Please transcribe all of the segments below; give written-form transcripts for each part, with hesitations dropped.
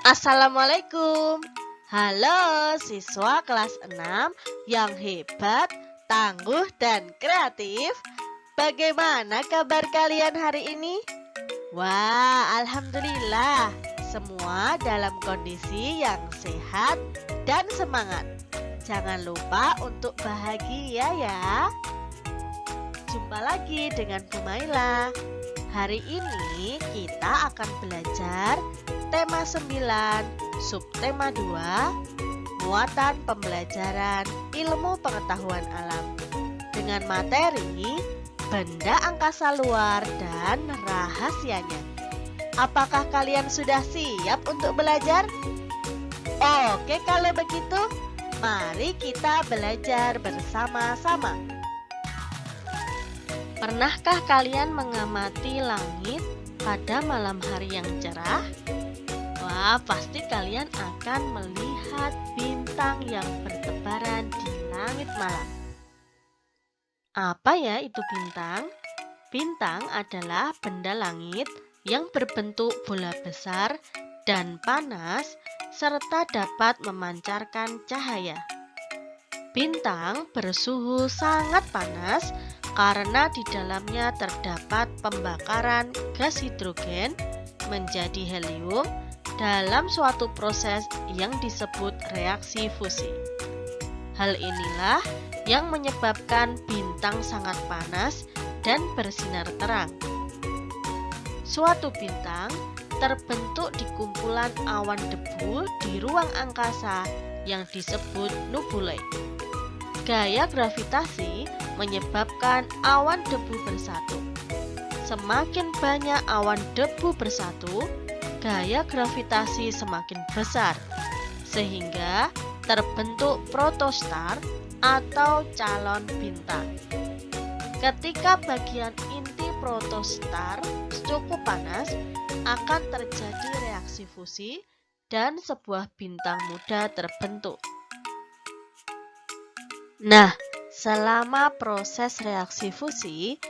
Assalamualaikum. Halo siswa kelas 6 yang hebat, tangguh, dan kreatif. Bagaimana kabar kalian hari ini? Wah, alhamdulillah. Semua dalam kondisi yang sehat dan semangat. Jangan lupa untuk bahagia ya. Jumpa lagi dengan Bu Maila. Hari ini kita akan belajar tema 9, subtema 2, muatan pembelajaran ilmu pengetahuan alam dengan materi benda angkasa luar dan rahasianya. Apakah kalian sudah siap untuk belajar? Oke, kalau begitu, mari kita belajar bersama-sama. Pernahkah kalian mengamati langit pada malam hari yang cerah? Wah, pasti kalian akan melihat bintang yang bertebaran di langit malam. Apa ya itu bintang? Bintang adalah benda langit yang berbentuk bola besar dan panas serta dapat memancarkan cahaya. Bintang bersuhu sangat panas karena di dalamnya terdapat pembakaran gas hidrogen menjadi helium dalam suatu proses yang disebut reaksi fusi. Hal inilah yang menyebabkan bintang sangat panas dan bersinar terang. Suatu bintang terbentuk di kumpulan awan debu di ruang angkasa yang disebut nebulae. Gaya gravitasi menyebabkan awan debu bersatu. Semakin banyak awan debu bersatu, gaya gravitasi semakin besar, sehingga terbentuk protostar atau calon bintang. Ketika bagian inti protostar cukup panas, akan terjadi reaksi fusi dan sebuah bintang muda terbentuk. Nah, selama proses reaksi fusi,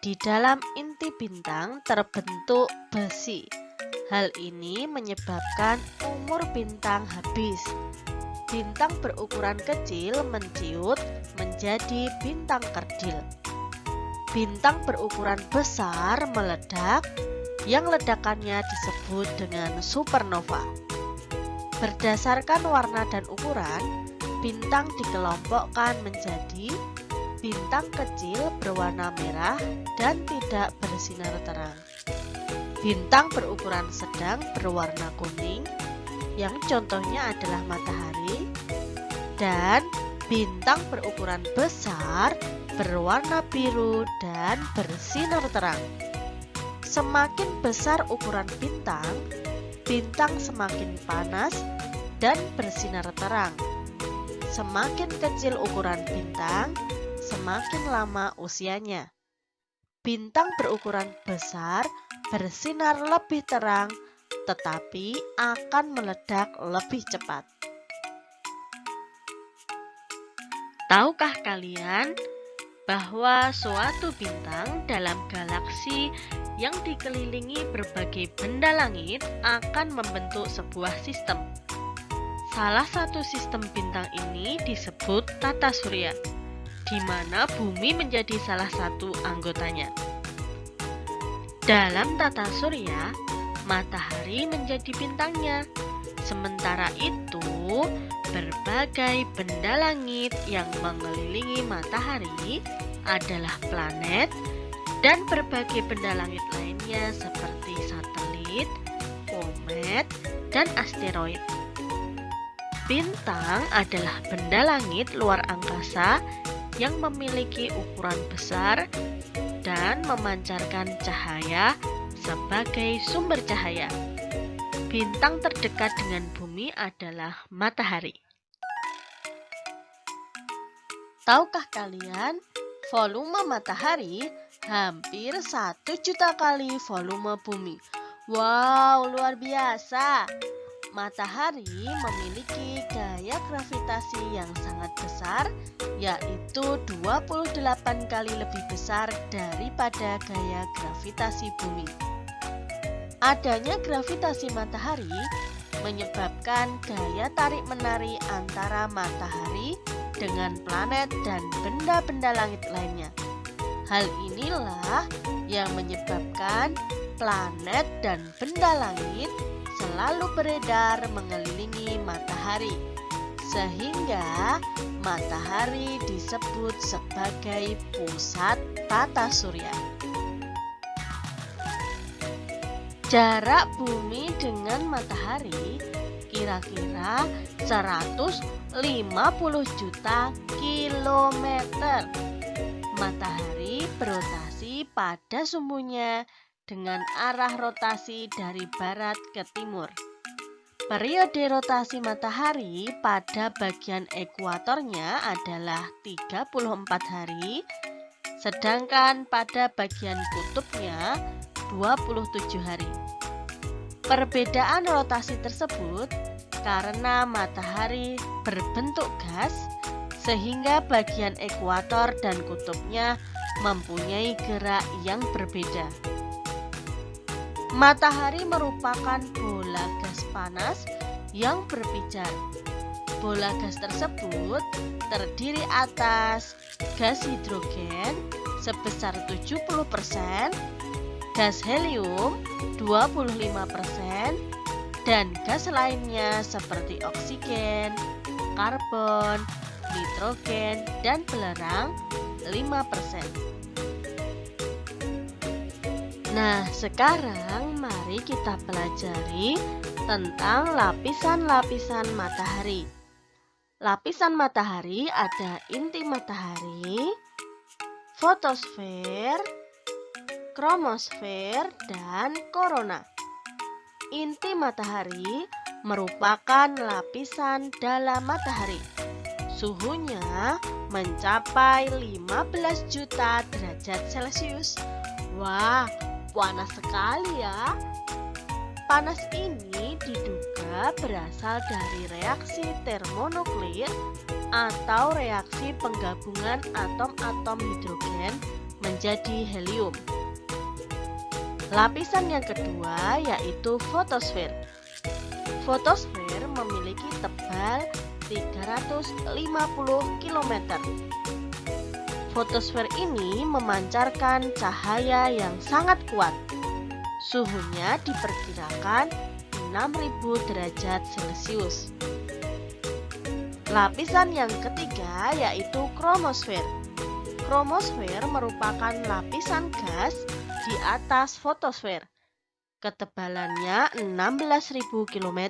di dalam inti bintang terbentuk besi. Hal ini menyebabkan umur bintang habis. Bintang berukuran kecil menciut menjadi bintang kerdil. Bintang berukuran besar meledak, yang ledakannya disebut dengan supernova. Berdasarkan warna dan ukuran, bintang dikelompokkan menjadi bintang kecil berwarna merah dan tidak bersinar terang, bintang berukuran sedang berwarna kuning, yang contohnya adalah matahari, dan bintang berukuran besar berwarna biru dan bersinar terang. Semakin besar ukuran bintang, bintang semakin panas dan bersinar terang. Semakin kecil ukuran bintang, semakin lama usianya. Bintang berukuran besar bersinar lebih terang, tetapi akan meledak lebih cepat. Tahukah kalian bahwa suatu bintang dalam galaksi yang dikelilingi berbagai benda langit akan membentuk sebuah sistem? Salah satu sistem bintang ini disebut tata surya, di mana bumi menjadi salah satu anggotanya. Dalam tata surya, matahari menjadi bintangnya. Sementara itu, berbagai benda langit yang mengelilingi matahari adalah planet dan berbagai benda langit lainnya seperti satelit, komet, dan asteroid. Bintang adalah benda langit luar angkasa yang memiliki ukuran besar dan memancarkan cahaya sebagai sumber cahaya. Bintang terdekat dengan bumi adalah matahari. Tahukah kalian, volume matahari hampir 1 juta kali volume bumi. Wow, luar biasa! Matahari memiliki gaya gravitasi yang sangat besar, yaitu 28 kali lebih besar daripada gaya gravitasi bumi. Adanya gravitasi matahari menyebabkan daya tarik-menarik antara matahari dengan planet dan benda-benda langit lainnya. Hal inilah yang menyebabkan planet dan benda langit selalu beredar mengelilingi matahari, sehingga matahari disebut sebagai pusat tata surya. Jarak bumi dengan matahari kira-kira 150 juta kilometer. Matahari berotasi pada sumbunya dengan arah rotasi dari barat ke timur. Periode rotasi matahari pada bagian ekuatornya adalah 34 hari, sedangkan pada bagian kutubnya 27 hari. Perbedaan rotasi tersebut karena matahari berbentuk gas, sehingga bagian ekuator dan kutubnya mempunyai gerak yang berbeda. Matahari merupakan bola gas panas yang berpijar. Bola gas tersebut terdiri atas gas hidrogen sebesar 70%, gas helium 25%, dan gas lainnya seperti oksigen, karbon, nitrogen, dan belerang 5%. Nah, sekarang mari kita pelajari tentang lapisan-lapisan matahari. Lapisan matahari ada inti matahari, fotosfer, kromosfer, dan korona. Inti matahari merupakan lapisan dalam matahari. Suhunya mencapai 15 juta derajat Celcius. Wah, panas sekali ya. Panas ini diduga berasal dari reaksi termonuklir atau reaksi penggabungan atom-atom hidrogen menjadi helium. Lapisan yang kedua yaitu fotosfer. Fotosfer memiliki tebal 350 km. Fotosfer ini memancarkan cahaya yang sangat kuat. Suhunya diperkirakan 6000 derajat Celcius. Lapisan yang ketiga yaitu kromosfer. Kromosfer merupakan lapisan gas di atas fotosfer. Ketebalannya 16.000 km.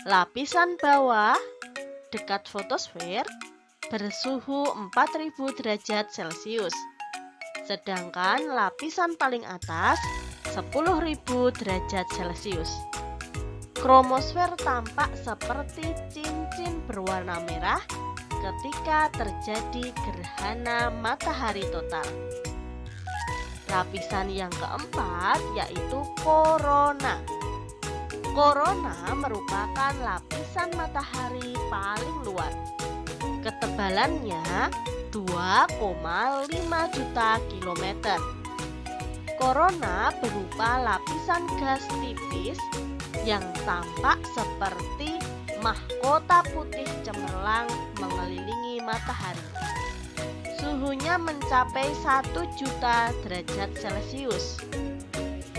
Lapisan bawah dekat fotosfer bersuhu 4000 derajat Celcius. Sedangkan lapisan paling atas 10.000 derajat Celcius. Kromosfer tampak seperti cincin berwarna merah ketika terjadi gerhana matahari total. Lapisan yang keempat yaitu korona. Korona merupakan lapisan matahari paling luar. Ketebalannya 2,5 juta kilometer. Korona berupa lapisan gas tipis yang tampak seperti mahkota putih cemerlang mengelilingi matahari. Suhunya mencapai 1 juta derajat Celcius.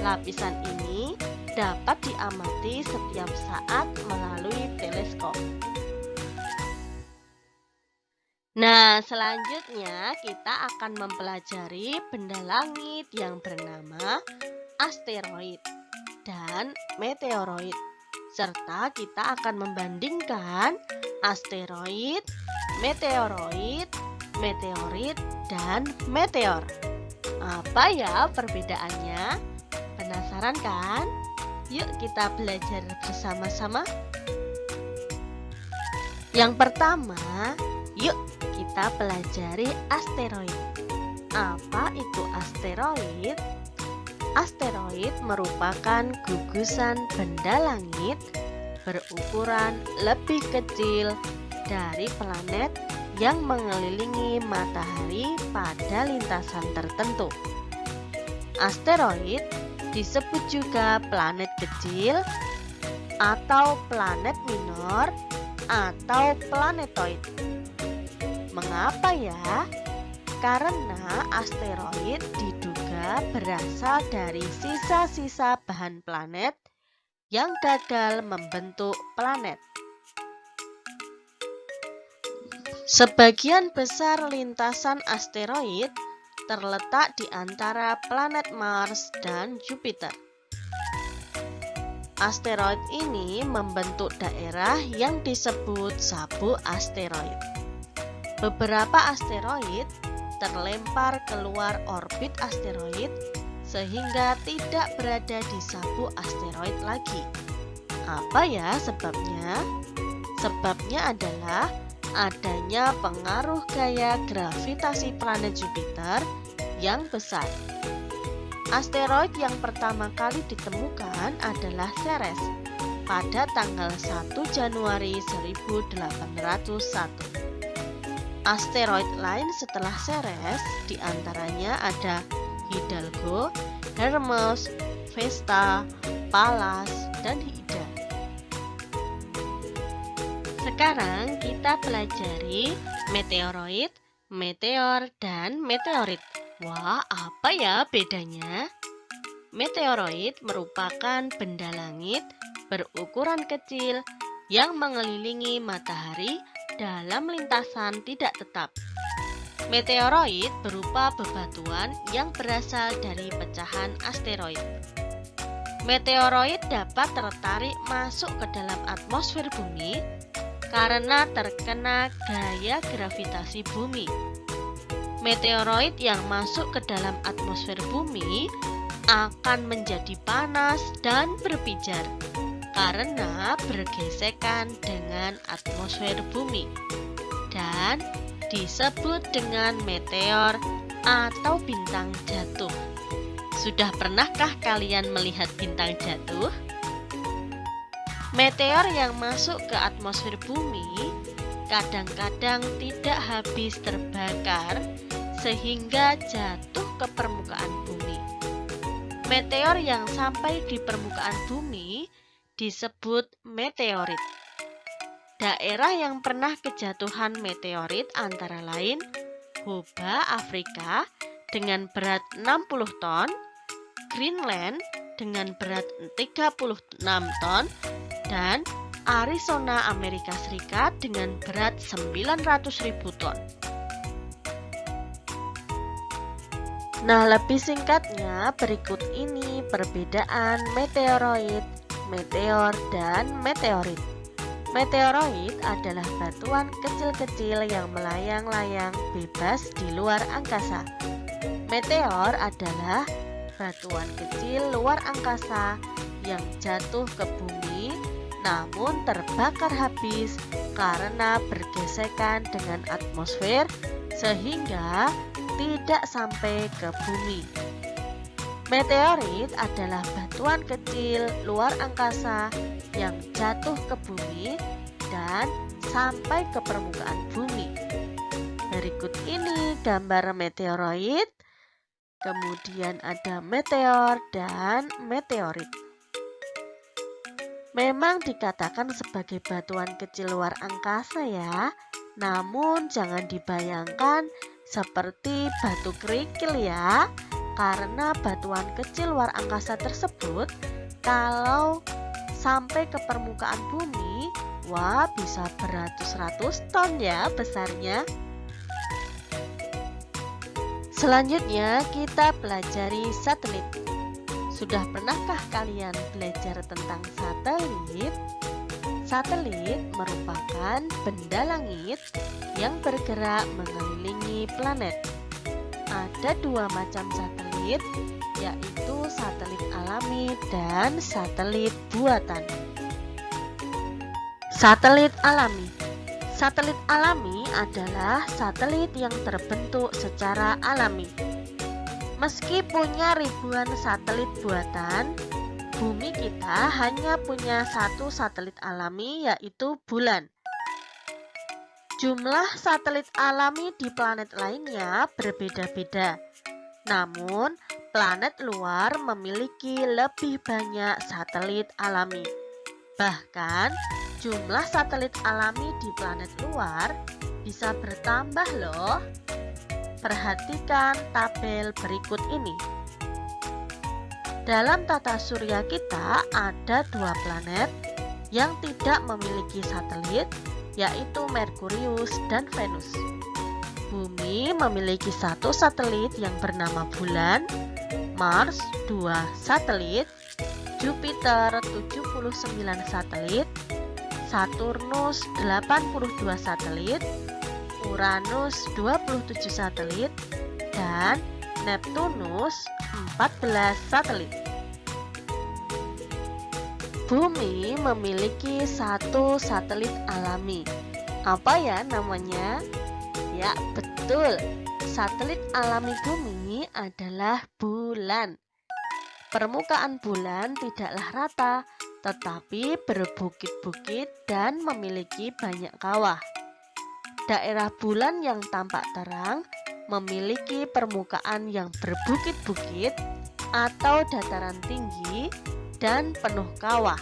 Lapisan ini dapat diamati setiap saat melalui teleskop. Nah, selanjutnya kita akan mempelajari benda langit yang bernama asteroid dan meteoroid. Serta kita akan membandingkan asteroid, meteoroid, meteorit, dan meteor. Apa ya perbedaannya? Penasaran kan? Yuk kita belajar bersama-sama. Yang pertama, yuk kita pelajari asteroid. Apa itu asteroid? Asteroid merupakan gugusan benda langit berukuran lebih kecil dari planet yang mengelilingi matahari pada lintasan tertentu. Asteroid disebut juga planet kecil atau planet minor atau planetoid. Mengapa ya? Karena asteroid diduga berasal dari sisa-sisa bahan planet yang gagal membentuk planet. Sebagian besar lintasan asteroid terletak di antara planet Mars dan Jupiter. Asteroid ini membentuk daerah yang disebut sabuk asteroid. Beberapa asteroid terlempar keluar orbit asteroid sehingga tidak berada di sabuk asteroid lagi. Apa ya sebabnya? Sebabnya adalah adanya pengaruh gaya gravitasi planet Jupiter yang besar. Asteroid yang pertama kali ditemukan adalah Ceres pada tanggal 1 Januari 1801. Asteroid lain setelah Ceres diantaranya ada Hidalgo, Hermes, Vesta, Pallas, dan Ida. Sekarang kita pelajari meteoroid, meteor, dan meteorit. Wah, apa ya bedanya? Meteoroid merupakan benda langit berukuran kecil yang mengelilingi matahari dalam lintasan tidak tetap. Meteoroid berupa bebatuan yang berasal dari pecahan asteroid. Meteoroid dapat tertarik masuk ke dalam atmosfer bumi karena terkena gaya gravitasi bumi. Meteoroid yang masuk ke dalam atmosfer bumi akan menjadi panas dan berpijar karena bergesekan dengan atmosfer bumi dan disebut dengan meteor atau bintang jatuh. Sudah pernahkah kalian melihat bintang jatuh? Meteor yang masuk ke atmosfer bumi kadang-kadang tidak habis terbakar sehingga jatuh ke permukaan bumi. Meteor yang sampai di permukaan bumi disebut meteorit. Daerah yang pernah kejatuhan meteorit antara lain Hoba, Afrika dengan berat 60 ton, Greenland dengan berat 36 ton, dan Arizona, Amerika Serikat dengan berat 900.000 ton. Nah, lebih singkatnya berikut ini perbedaan meteoroid, meteor, dan meteorit. Meteoroid adalah batuan kecil-kecil yang melayang-layang bebas di luar angkasa. Meteor adalah batuan kecil luar angkasa yang jatuh ke bumi namun terbakar habis karena bergesekan dengan atmosfer sehingga tidak sampai ke bumi. Meteorit adalah batuan kecil luar angkasa yang jatuh ke bumi dan sampai ke permukaan bumi. Berikut ini gambar meteoroid, kemudian ada meteor dan meteorit. Memang dikatakan sebagai batuan kecil luar angkasa ya, namun jangan dibayangkan seperti batu kerikil ya, karena batuan kecil luar angkasa tersebut kalau sampai ke permukaan bumi, wah bisa beratus-ratus ton ya besarnya. Selanjutnya kita pelajari satelit. Sudah pernahkah kalian belajar tentang satelit? Satelit merupakan benda langit yang bergerak mengelilingi planet. Ada dua macam satelit, yaitu satelit alami dan satelit buatan. Satelit alami. Satelit alami adalah satelit yang terbentuk secara alami. Meski punya ribuan satelit buatan, bumi kita hanya punya satu satelit alami, yaitu bulan. Jumlah satelit alami di planet lainnya berbeda-beda. Namun, planet luar memiliki lebih banyak satelit alami. Bahkan, jumlah satelit alami di planet luar bisa bertambah loh. Perhatikan tabel berikut ini. Dalam tata surya kita ada 2 planet yang tidak memiliki satelit, yaitu Merkurius dan Venus. Bumi memiliki 1 satelit yang bernama Bulan, Mars 2 satelit, Jupiter 79 satelit, Saturnus 82 satelit, Uranus 27 satelit, dan Neptunus 14 satelit. Bumi memiliki 1 satelit alami. Apa ya namanya? Ya, betul. Satelit alami Bumi adalah bulan. Permukaan bulan tidaklah rata, tetapi berbukit-bukit dan memiliki banyak kawah. Daerah bulan yang tampak terang memiliki permukaan yang berbukit-bukit atau dataran tinggi dan penuh kawah.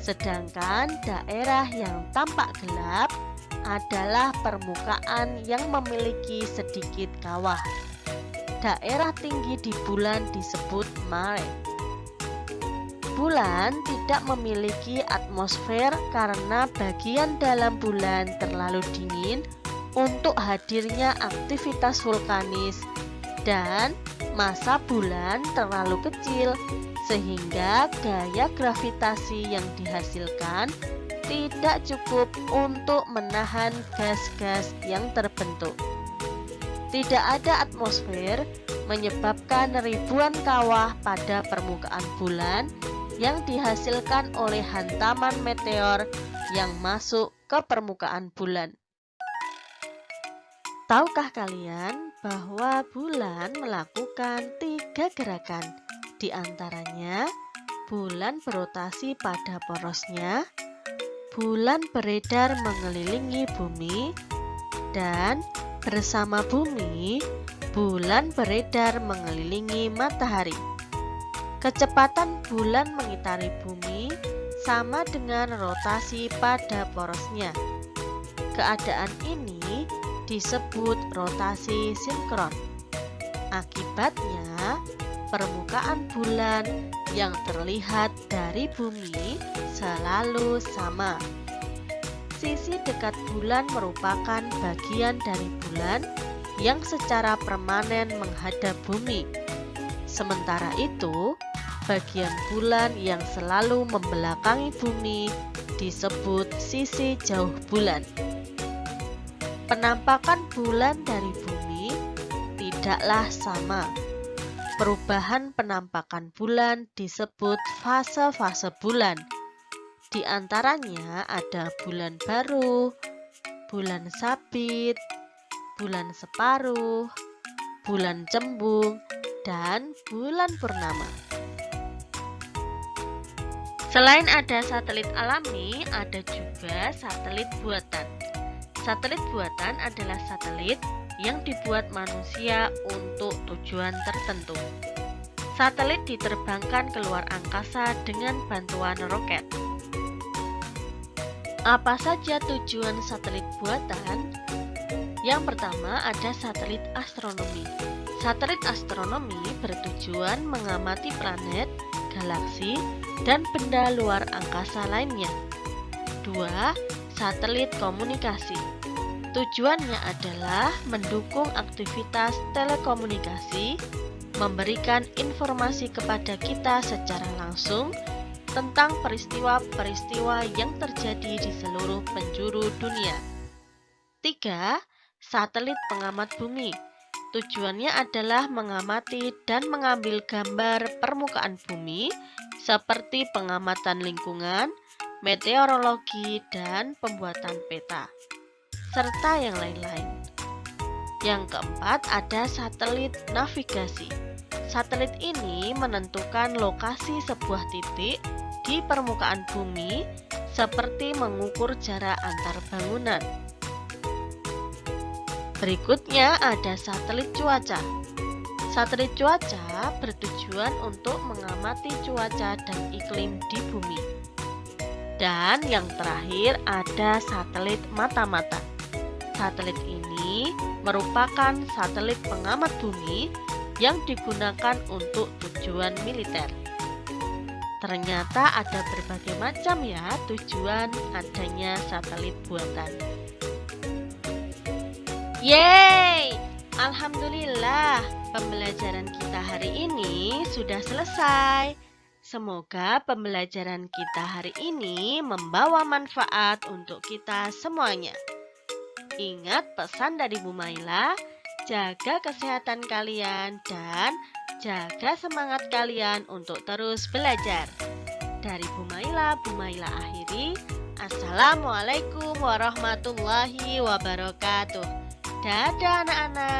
Sedangkan daerah yang tampak gelap adalah permukaan yang memiliki sedikit kawah. Daerah tinggi di bulan disebut mare. Bulan tidak memiliki atmosfer karena bagian dalam bulan terlalu dingin untuk hadirnya aktivitas vulkanis dan massa bulan terlalu kecil sehingga gaya gravitasi yang dihasilkan tidak cukup untuk menahan gas-gas yang terbentuk. Tidak ada atmosfer menyebabkan ribuan kawah pada permukaan bulan yang dihasilkan oleh hantaman meteor yang masuk ke permukaan bulan. Tahukah kalian bahwa bulan melakukan 3 gerakan? Di antaranya, bulan berotasi pada porosnya, bulan beredar mengelilingi bumi, dan bersama bumi, bulan beredar mengelilingi matahari. Kecepatan bulan mengitari bumi sama dengan rotasi pada porosnya. Keadaan ini disebut rotasi sinkron. Akibatnya, permukaan bulan yang terlihat dari bumi selalu sama. Sisi dekat bulan merupakan bagian dari bulan yang secara permanen menghadap bumi. Sementara itu, bagian bulan yang selalu membelakangi bumi disebut sisi jauh bulan. Penampakan bulan dari bumi tidaklah sama. Perubahan penampakan bulan disebut fase-fase bulan. Di antaranya ada bulan baru, bulan sabit, bulan separuh, bulan cembung, dan bulan purnama. Selain ada satelit alami, ada juga satelit buatan. Satelit buatan adalah satelit yang dibuat manusia untuk tujuan tertentu. Satelit diterbangkan keluar angkasa dengan bantuan roket. Apa saja tujuan satelit buatan? Yang pertama ada satelit astronomi. Satelit astronomi bertujuan mengamati planet, galaksi, dan benda luar angkasa lainnya. 2. Satelit komunikasi. Tujuannya adalah mendukung aktivitas telekomunikasi, memberikan informasi kepada kita secara langsung tentang peristiwa-peristiwa yang terjadi di seluruh penjuru dunia. 3. Satelit pengamat bumi. Tujuannya adalah mengamati dan mengambil gambar permukaan bumi seperti pengamatan lingkungan, meteorologi, dan pembuatan peta, serta yang lain-lain. Yang keempat ada satelit navigasi. Satelit ini menentukan lokasi sebuah titik di permukaan bumi seperti mengukur jarak antar bangunan. Berikutnya ada satelit cuaca. Satelit cuaca bertujuan untuk mengamati cuaca dan iklim di bumi. Dan yang terakhir ada satelit mata-mata. Satelit ini merupakan satelit pengamat bumi yang digunakan untuk tujuan militer. Ternyata ada berbagai macam ya tujuan adanya satelit buatan. Yeay! Alhamdulillah, pembelajaran kita hari ini sudah selesai. Semoga pembelajaran kita hari ini membawa manfaat untuk kita semuanya. Ingat pesan dari Bu Maila, jaga kesehatan kalian dan jaga semangat kalian untuk terus belajar. Dari Bu Maila akhiri. Assalamualaikum warahmatullahi wabarakatuh. Dadah anak-anak.